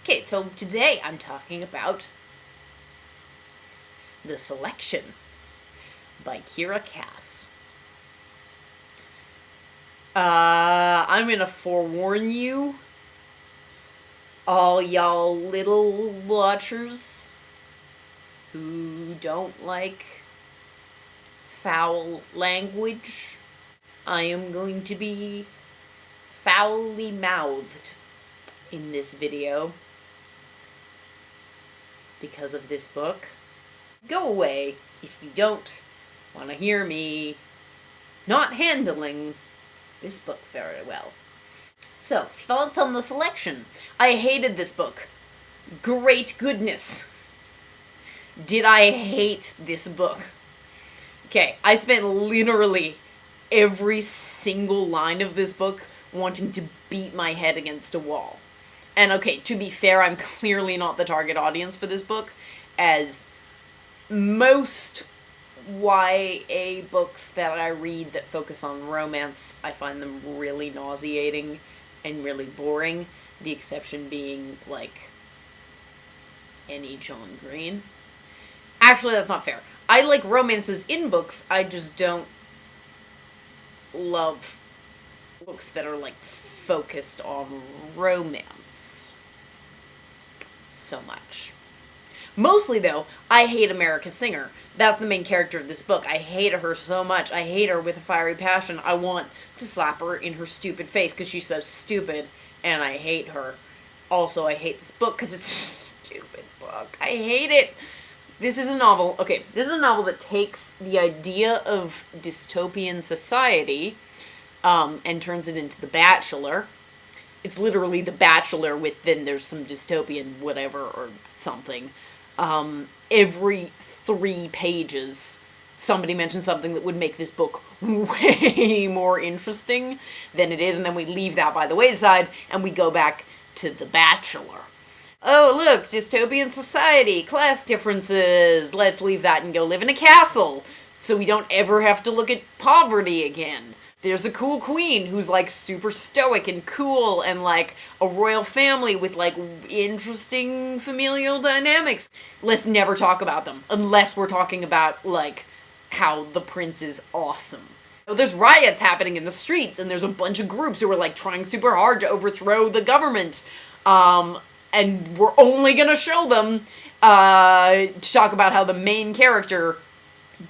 Okay, so today I'm talking about The Selection by Kiera. I'm gonna forewarn you, all y'all little watchers who don't like foul language. I am going to be foully mouthed in this video because of this book. Go away if you don't want to hear me not handling this book very well. So, thoughts on The Selection. I hated this book. Great goodness. Did I hate this book? Okay, I spent literally every single line of this book wanting to beat my head against a wall. And okay, to be fair, I'm clearly not the target audience for this book, as most YA books that I read that focus on romance, I find them really nauseating and really boring. The exception being, like, any John Green. Actually, that's not fair. I like romances in books, I just don't love books that are, like, focused on romance so much. Mostly, though, I hate America Singer. That's the main character of this book. I hate her so much. I hate her with a fiery passion. I want to slap her in her stupid face because she's so stupid, and I hate her. Also, I hate this book because it's a stupid book. I hate it. This is a novel. Okay, this is a novel that takes the idea of dystopian society and turns it into The Bachelor. It's literally The Bachelor with then there's some dystopian whatever or something. Every 3 pages, somebody mentions something that would make this book way more interesting than it is, and then we leave that by the wayside, and we go back to The Bachelor. Oh, look, dystopian society, class differences, let's leave that and go live in a castle, so we don't ever have to look at poverty again. There's a cool queen who's, like, super stoic and cool, and, like, a royal family with, like, interesting familial dynamics. Let's never talk about them, unless we're talking about, like, how the prince is awesome. There's riots happening in the streets, and there's a bunch of groups who are, like, trying super hard to overthrow the government. And we're only gonna show them, to talk about how the main character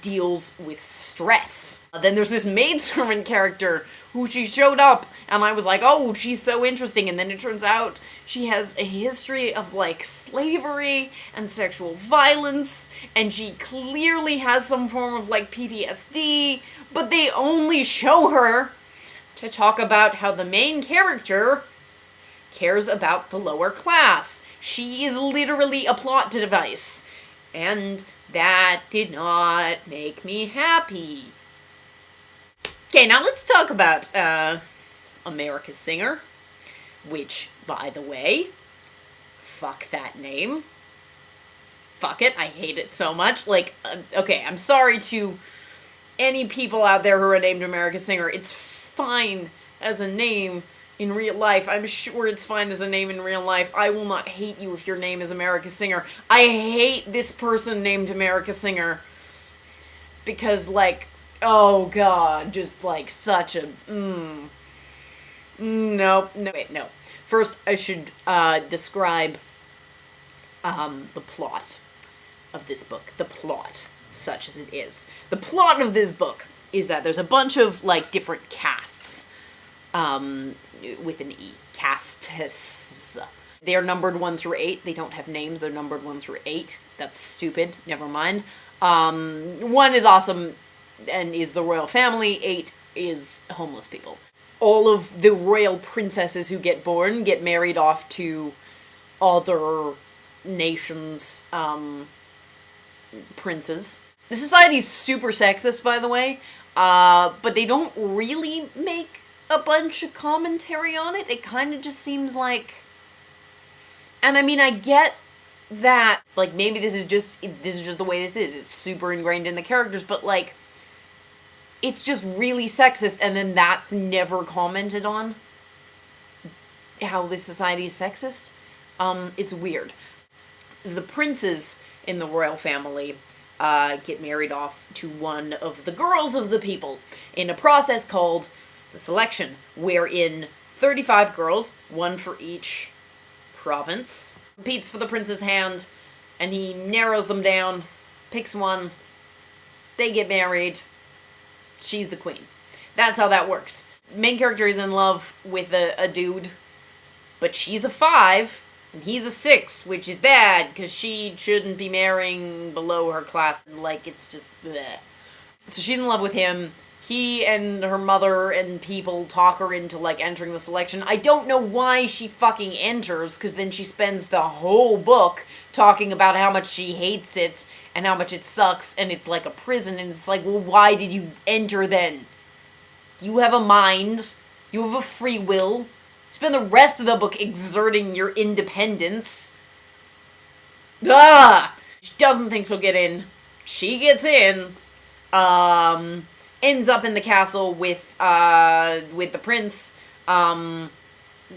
deals with stress. Then there's this maidservant character who she showed up, and I was like, oh, she's so interesting, and then it turns out she has a history of, like, slavery and sexual violence, and she clearly has some form of, like, PTSD, but they only show her to talk about how the main character cares about the lower class. She is literally a plot device, and that did not make me happy. Okay, now let's talk about, America Singer, which, by the way, fuck that name. Fuck it, I hate it so much. Like, okay, I'm sorry to any people out there who are named America Singer. It's fine as a name in real life. I'm sure it's fine as a name in real life. I will not hate you if your name is America Singer. I hate this person named America Singer. Because, like, oh god, just, like, such a, no. First, I should, describe, the plot of this book. The plot, such as it is. The plot of this book is that there's a bunch of, like, different casts, with an E. Castes. They are numbered 1 through 8. They don't have names. They're numbered 1 through 8. That's stupid. Never mind. 1 is awesome and is the royal family. 8 is homeless people. All of the royal princesses who get born get married off to other nations' princes. The society's super sexist, by the way, but they don't really make a bunch of commentary on it. It kind of just seems like, and I mean, I get that, like, maybe this is just the way this is. It's super ingrained in the characters, but, like, it's just really sexist, and then that's never commented on, how this society is sexist. It's weird. The princes in the royal family get married off to one of the girls of the people in a process called the selection, wherein 35 girls, one for each province, competes for the prince's hand, and he narrows them down, picks one, they get married, she's the queen. That's how that works. Main character is in love with a dude, but she's a 5, and he's a 6, which is bad, because she shouldn't be marrying below her class, like, it's just bleh. So she's in love with him. He and her mother and people talk her into, like, entering the selection. I don't know why she fucking enters, because then she spends the whole book talking about how much she hates it, and how much it sucks, and it's like a prison, and it's like, well, why did you enter then? You have a mind. You have a free will. Spend the rest of the book exerting your independence. She doesn't think she'll get in. She gets in. Ends up in the castle with the prince.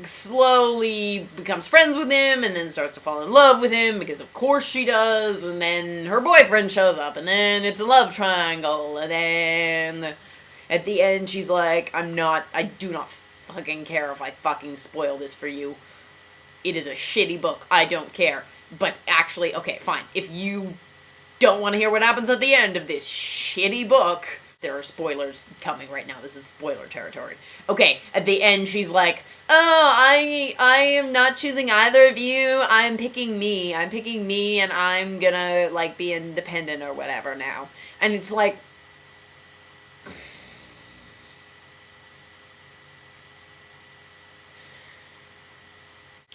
Slowly becomes friends with him, and then starts to fall in love with him, because of course she does, and then her boyfriend shows up, and then it's a love triangle, and then at the end she's like, I do not fucking care if I fucking spoil this for you. It is a shitty book. I don't care. But actually, okay, fine. If you don't want to hear what happens at the end of this shitty book, there are spoilers coming right now. This is spoiler territory. Okay, at the end she's like, oh, I am not choosing either of you. I'm picking me. I'm picking me, and I'm gonna, like, be independent or whatever now. And it's like,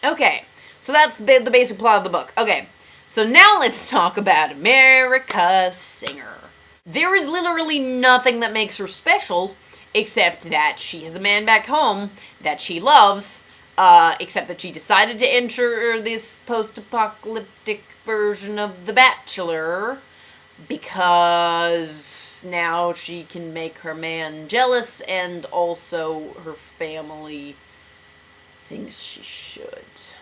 okay, so that's the basic plot of the book. Okay, so now let's talk about America Singer. There is literally nothing that makes her special, except that she has a man back home that she loves, except that she decided to enter this post-apocalyptic version of The Bachelor, because now she can make her man jealous, and also her family thinks she should.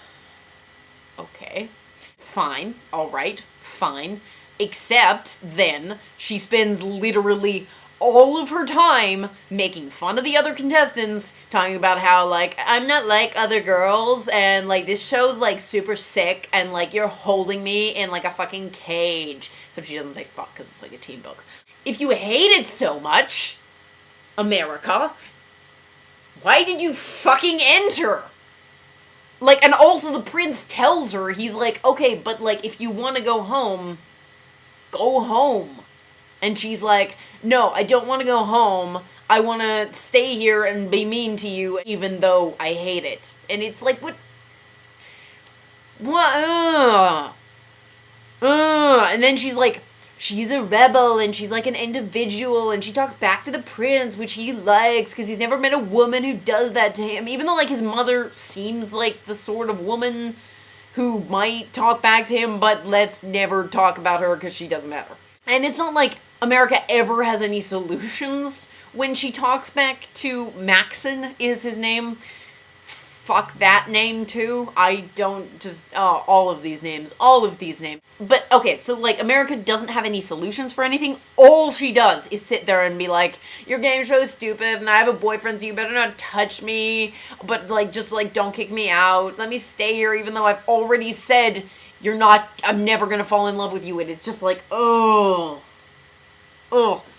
Okay. Fine. Alright. Fine. Except, then, she spends literally all of her time making fun of the other contestants, talking about how, like, I'm not like other girls, and, like, this show's, like, super sick, and, like, you're holding me in, like, a fucking cage. Except she doesn't say fuck, because it's, like, a teen book. If you hate it so much, America, why did you fucking enter? Like, and also the prince tells her, he's like, okay, but, like, if you want to go home, go home. And she's like, no, I don't want to go home. I want to stay here and be mean to you, even though I hate it. And it's like, what? And then she's like, she's a rebel, and she's like an individual, and she talks back to the prince, which he likes, because he's never met a woman who does that to him, even though, like, his mother seems like the sort of woman who might talk back to him, but let's never talk about her, because she doesn't matter. And it's not like America ever has any solutions when she talks back to Maxon, is his name. Fuck that name, too. I don't just... all of these names. But, okay, so, like, America doesn't have any solutions for anything. All she does is sit there and be like, your game show is stupid, and I have a boyfriend, so you better not touch me, but, like, just, like, don't kick me out. Let me stay here, even though I've already said I'm never gonna fall in love with you, and it's just like, oh.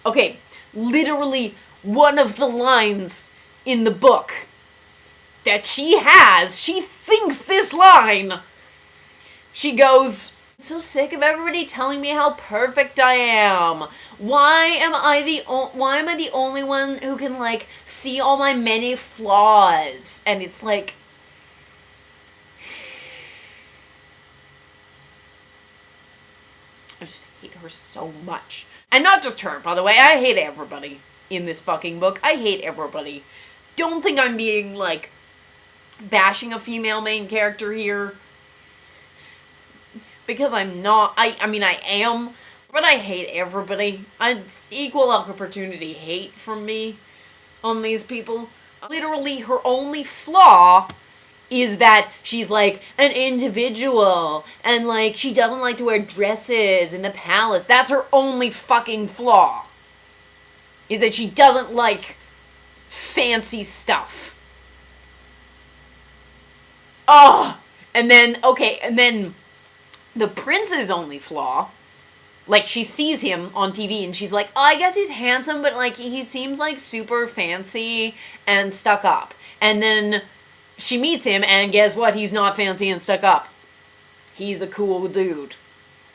Okay, literally one of the lines in the book that she thinks this line. She goes, I'm so sick of everybody telling me how perfect I am. Why am I the only one who can, like, see all my many flaws? And it's like, I just hate her so much. And not just her, by the way. I hate everybody in this fucking book. I hate everybody. Don't think I'm being, like, bashing a female main character here, because I'm not. I mean, I am, but I hate everybody. It's equal opportunity hate from me on these people. Literally, her only flaw is that she's, like, an individual, and, like, she doesn't like to wear dresses in the palace. That's her only fucking flaw. Is that she doesn't like fancy stuff. Oh! And then the prince's only flaw, like, she sees him on TV and she's like, oh, I guess he's handsome, but, like, he seems, like, super fancy and stuck up. And then she meets him, and guess what? He's not fancy and stuck up. He's a cool dude.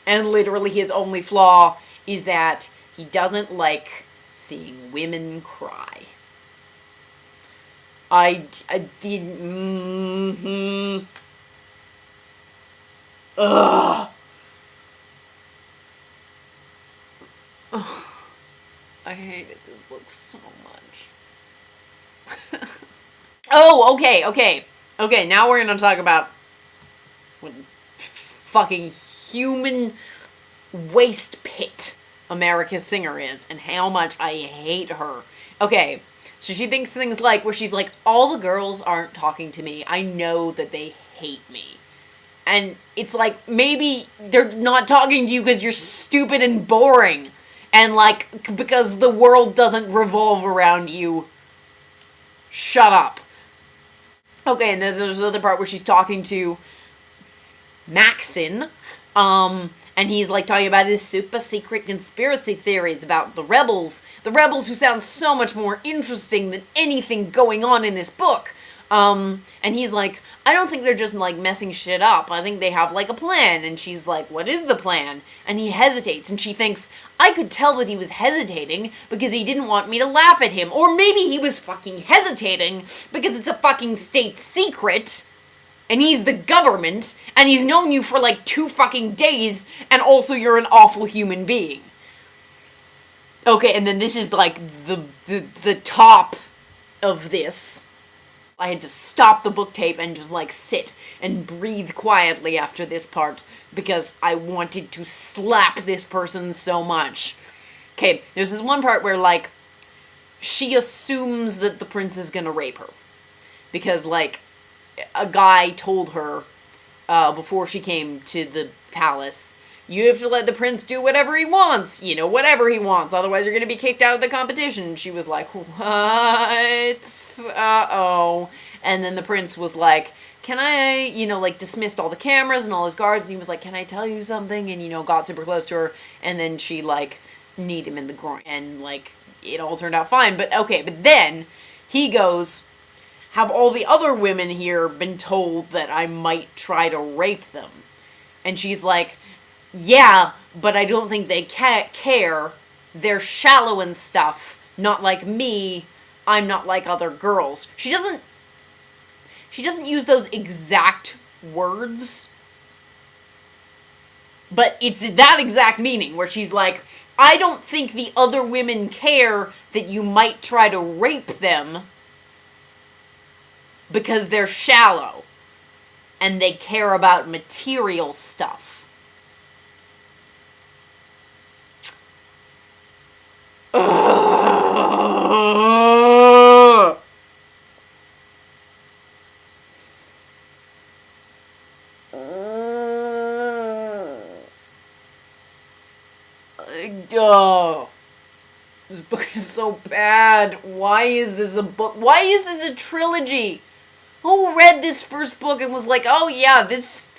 And literally his only flaw is that he doesn't like seeing women cry. I did... Mm-hmm. Ugh. Ugh. I hated this book so much. Oh, okay. Okay, now we're gonna talk about what fucking human waste pit America's Singer is, and how much I hate her. Okay, so she thinks things like, where she's like, all the girls aren't talking to me. I know that they hate me. And it's like, maybe they're not talking to you because you're stupid and boring. And, like, because the world doesn't revolve around you. Shut up. Okay, and then there's the other part where she's talking to Maxon, and he's, like, talking about his super secret conspiracy theories about the rebels who sound so much more interesting than anything going on in this book. And he's like, I don't think they're just, like, messing shit up. I think they have, like, a plan. And she's like, what is the plan? And he hesitates, and she thinks, I could tell that he was hesitating because he didn't want me to laugh at him. Or maybe he was fucking hesitating because it's a fucking state secret, and he's the government, and he's known you for, like, 2 fucking days, and also you're an awful human being. Okay, and then this is, like, the top of this. I had to stop the book tape and just, like, sit and breathe quietly after this part because I wanted to slap this person so much. Okay, there's this one part where, like, she assumes that the prince is gonna rape her. Because, like, a guy told her, before she came to the palace, you have to let the prince do whatever he wants. You know, whatever he wants. Otherwise you're gonna be kicked out of the competition. She was like, what? Uh-oh. And then the prince was like, can I, you know, like, dismissed all the cameras and all his guards. And he was like, can I tell you something? And, you know, got super close to her. And then she, like, kneed him in the groin. And, like, it all turned out fine. But, okay, but then he goes, have all the other women here been told that I might try to rape them? And she's like, yeah, but I don't think they care. They're shallow and stuff. Not like me. I'm not like other girls. She doesn't use those exact words. But it's that exact meaning where she's like, I don't think the other women care that you might try to rape them because they're shallow and they care about material stuff. This book is so bad. Why is this a book? Why is this a trilogy? Who read this first book and was like, oh yeah, this,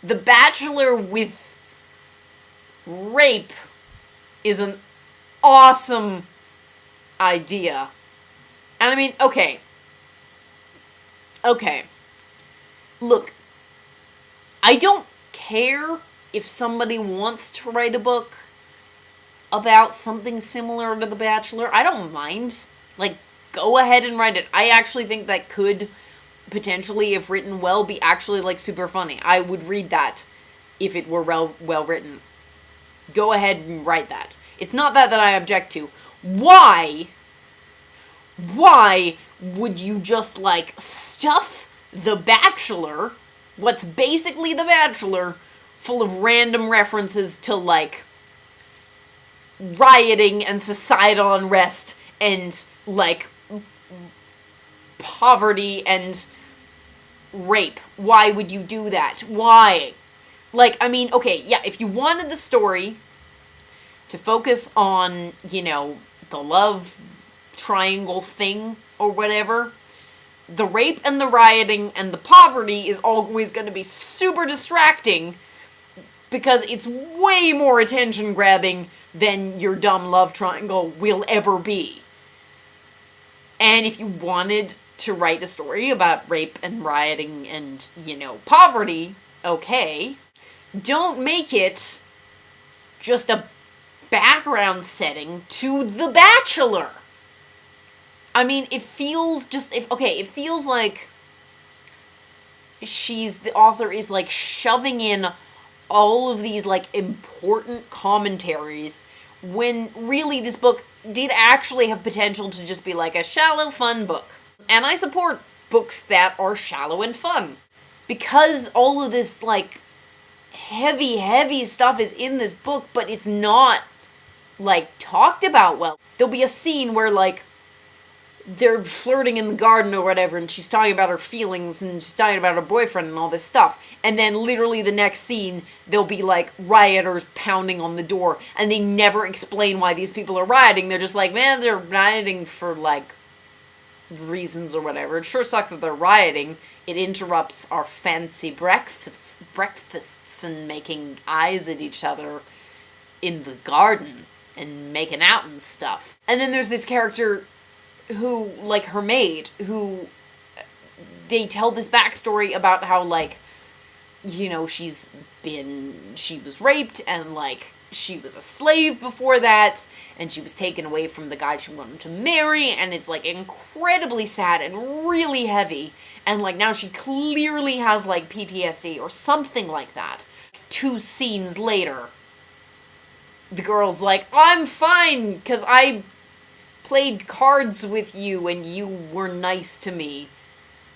The Bachelor with rape is an awesome idea. And I mean, okay. Look, I don't care if somebody wants to write a book about something similar to The Bachelor. I don't mind. Like, go ahead and write it. I actually think that could potentially, if written well, be actually, like, super funny. I would read that if it were well written. Go ahead and write that. It's not that I object to. Why would you just, like, stuff The Bachelor, what's basically The Bachelor, full of random references to, like, rioting and societal unrest and, like, poverty and rape. Why would you do that? Why? Like, I mean, okay, yeah, if you wanted the story to focus on, you know, the love triangle thing or whatever, the rape and the rioting and the poverty is always going to be super distracting because it's way more attention grabbing than your dumb love triangle will ever be. And if you wanted to write a story about rape and rioting and, you know, poverty, okay, don't make it just a background setting to The Bachelor. I mean, it feels just, it feels like the author is, like, shoving in all of these, like, important commentaries when really this book did actually have potential to just be, like, a shallow, fun book. And I support books that are shallow and fun. Because all of this, like, heavy stuff is in this book, but it's not, like, talked about well. There'll be a scene where, like, they're flirting in the garden or whatever, and she's talking about her feelings, and she's talking about her boyfriend and all this stuff. And then literally the next scene, there'll be, like, rioters pounding on the door, and they never explain why these people are rioting. They're just like, man, they're rioting for, like, reasons or whatever. It sure sucks that they're rioting. It interrupts our fancy breakfasts and making eyes at each other in the garden and making out and stuff. And then there's this character who, like, her maid, who they tell this backstory about how, like, you know, she was raped, and, like, she was a slave before that, and she was taken away from the guy she wanted to marry, and it's, like, incredibly sad and really heavy, and, like, now she clearly has, like, PTSD or something like that. 2 scenes later, the girl's like, I'm fine, because I played cards with you and you were nice to me.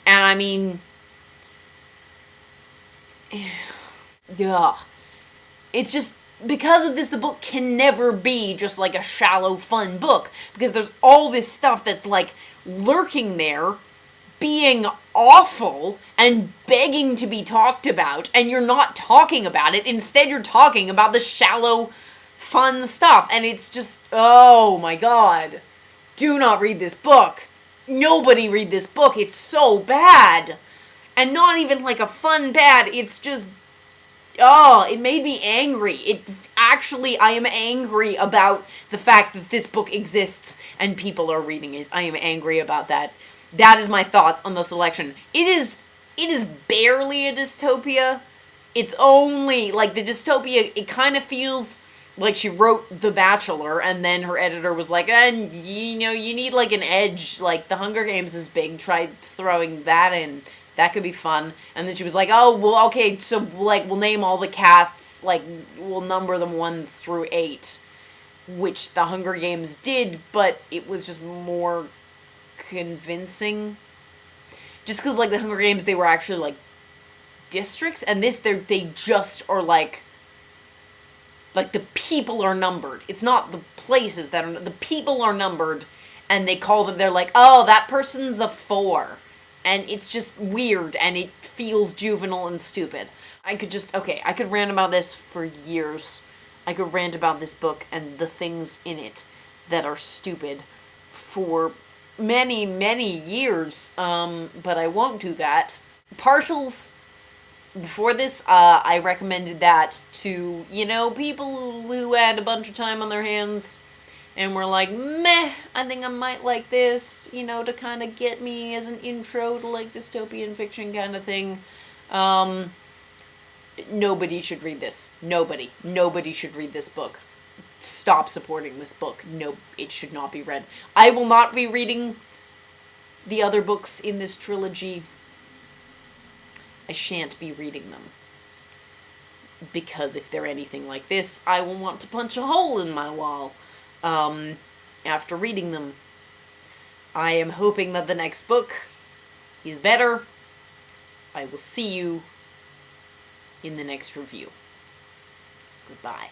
And I mean, yeah, it's just, because of this, the book can never be just like a shallow, fun book, because there's all this stuff that's, like, lurking there, being awful and begging to be talked about, and you're not talking about it. Instead, you're talking about the shallow, fun stuff, and it's just, oh my god. Do not read this book. Nobody read this book. It's so bad. And not even like a fun bad. It's just, oh, it made me angry. I am angry about the fact that this book exists and people are reading it. I am angry about that. That is my thoughts on the selection. It is barely a dystopia. It's only, like, the dystopia, it kind of feels like she wrote The Bachelor, and then her editor was like, you know, you need, like, an edge. Like, The Hunger Games is big. Try throwing that in. That could be fun. And then she was like, oh, well, okay, so, like, we'll name all the casts, like, we'll number them 1 through 8, which The Hunger Games did, but it was just more convincing. Just because, like, The Hunger Games, they were actually, like, districts, and this, they just are, like, the people are numbered. It's not the places that are, the people are numbered, and they call them, they're like, oh, that person's a 4. And it's just weird, and it feels juvenile and stupid. I could rant about this for years. I could rant about this book and the things in it that are stupid for many, many years, but I won't do that. Partials. Before this, I recommended that to, you know, people who had a bunch of time on their hands and were like, meh, I think I might like this, you know, to kind of get me as an intro to, like, dystopian fiction kind of thing. Nobody should read this. Nobody should read this book. Stop supporting this book. No, it should not be read. I will not be reading the other books in this trilogy. I shan't be reading them. Because if they're anything like this, I will want to punch a hole in my wall after reading them. I am hoping that the next book is better. I will see you in the next review. Goodbye.